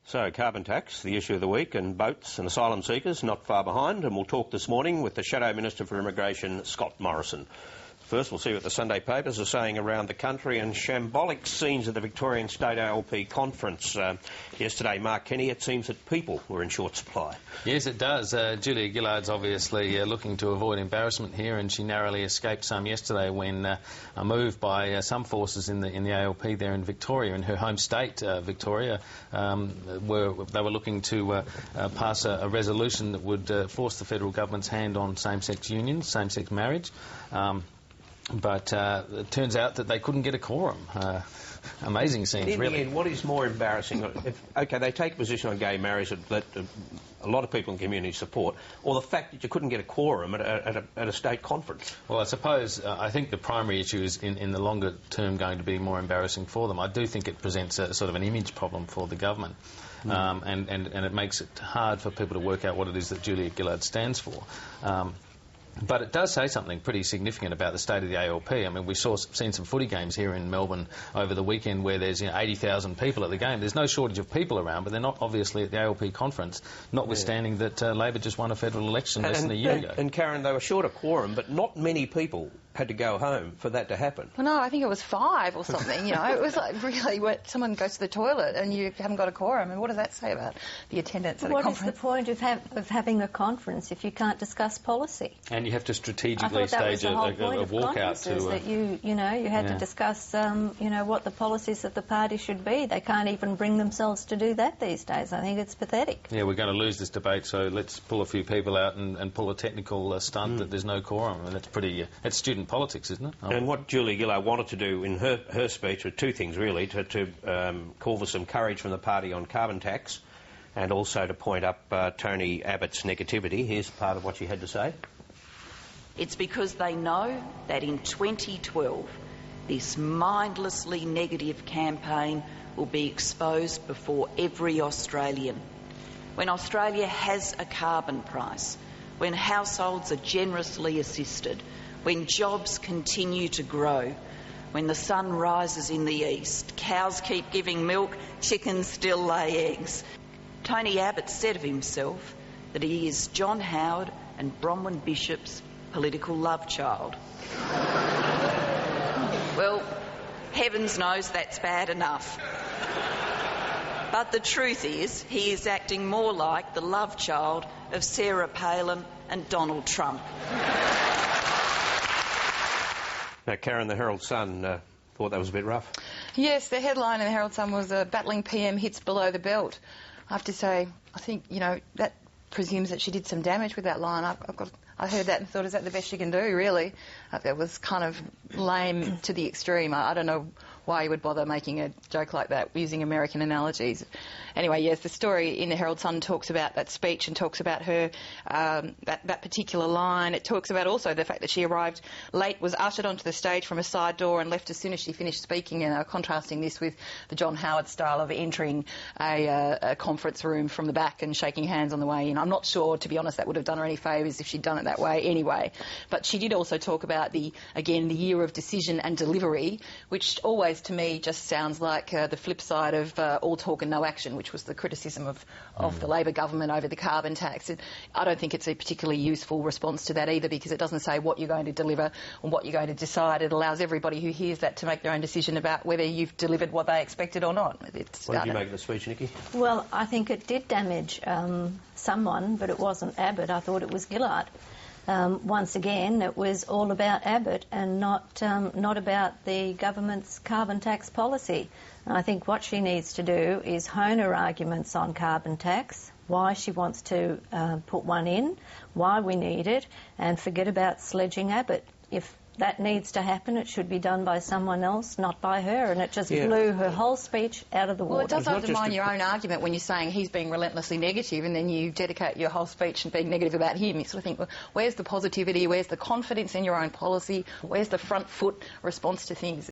So, carbon tax, the issue of the week, and boats and asylum seekers not far behind, and we'll talk this morning with the Shadow Minister for Immigration, Scott Morrison. First, we'll see what the Sunday papers are saying around the country, and shambolic scenes at the Victorian State ALP conference. Yesterday, Mark Kenny, it seems that people were in short supply. Yes, it does. Julia Gillard's obviously looking to avoid embarrassment here, and she narrowly escaped some yesterday when a move by some forces in the ALP there in Victoria, in her home state, Victoria, they were looking to pass a resolution that would force the federal government's hand on same-sex unions, same-sex marriage. But it turns out that they couldn't get a quorum. Amazing scenes, really. In the end, what is more embarrassing? OK, they take a position on gay marriage that a lot of people in the community support, or the fact that you couldn't get a quorum at a state conference? Well, I suppose I think the primary issue is in the longer term going to be more embarrassing for them. I do think it presents a sort of an image problem for the government. And it makes it hard for people to work out what it is that Julia Gillard stands for. But it does say something pretty significant about the state of the ALP. I mean, we've seen some footy games here in Melbourne over the weekend where there's 80,000 people at the game. There's no shortage of people around, but they're not obviously at the ALP conference, notwithstanding that Labor just won a federal election less than a year ago. And Karen, they were short a quorum, but not many people had to go home for that to happen. Well, no, I think it was 5 or something, you know. It was like really where someone goes to the toilet and you haven't got a quorum. And what does that say about the attendance at a conference? What is the point of having a conference if you can't discuss policy? And you have to strategically stage a walkout to... that you had to discuss, what the policies of the party should be. They can't even bring themselves to do that these days. I think it's pathetic. Yeah, we're going to lose this debate, so let's pull a few people out and pull a technical stunt that there's no quorum. I mean, that's pretty... that's student politics, isn't it? And what Julia Gillard wanted to do in her speech were two things, really, to call for some courage from the party on carbon tax and also to point up Tony Abbott's negativity. Here's part of what she had to say. It's because they know that in 2012 this mindlessly negative campaign will be exposed before every Australian. When Australia has a carbon price, when households are generously assisted, when jobs continue to grow, when the sun rises in the east, cows keep giving milk, chickens still lay eggs. Tony Abbott said of himself that he is John Howard and Bronwyn Bishop's political love child. Well, heavens knows that's bad enough. But the truth is, he is acting more like the love child of Sarah Palin and Donald Trump. Now, Karen, the Herald Sun thought that was a bit rough. Yes, the headline in the Herald Sun was battling PM hits below the belt. I have to say, I think, that presumes that she did some damage with that line. I heard that and thought, is that the best she can do, really? That was kind of lame to the extreme. I don't know why you would bother making a joke like that using American analogies. Anyway, yes, the story in the Herald Sun talks about that speech and talks about her, that particular line. It talks about also the fact that she arrived late, was ushered onto the stage from a side door and left as soon as she finished speaking, and contrasting this with the John Howard style of entering a conference room from the back and shaking hands on the way in. I'm not sure, to be honest, that would have done her any favours if she'd done it that way anyway. But she did also talk about the year of decision and delivery, which always to me just sounds like the flip side of all talk and no action, which was the criticism of the Labor government over the carbon tax. I don't think it's a particularly useful response to that either, because it doesn't say what you're going to deliver and what you're going to decide. It allows everybody who hears that to make their own decision about whether you've delivered what they expected or not. What did you make of the speech, Nikki? Well, I think it did damage someone, but it wasn't Abbott. I thought it was Gillard. Once again, it was all about Abbott and not about the government's carbon tax policy. And I think what she needs to do is hone her arguments on carbon tax, why she wants to put one in, why we need it, and forget about sledging Abbott. If that needs to happen, it should be done by someone else, not by her, and it just blew her whole speech out of the water. Well, it does undermine your own argument when you're saying he's being relentlessly negative and then you dedicate your whole speech and being negative about him. You sort of think, well, where's the positivity, where's the confidence in your own policy, where's the front foot response to things?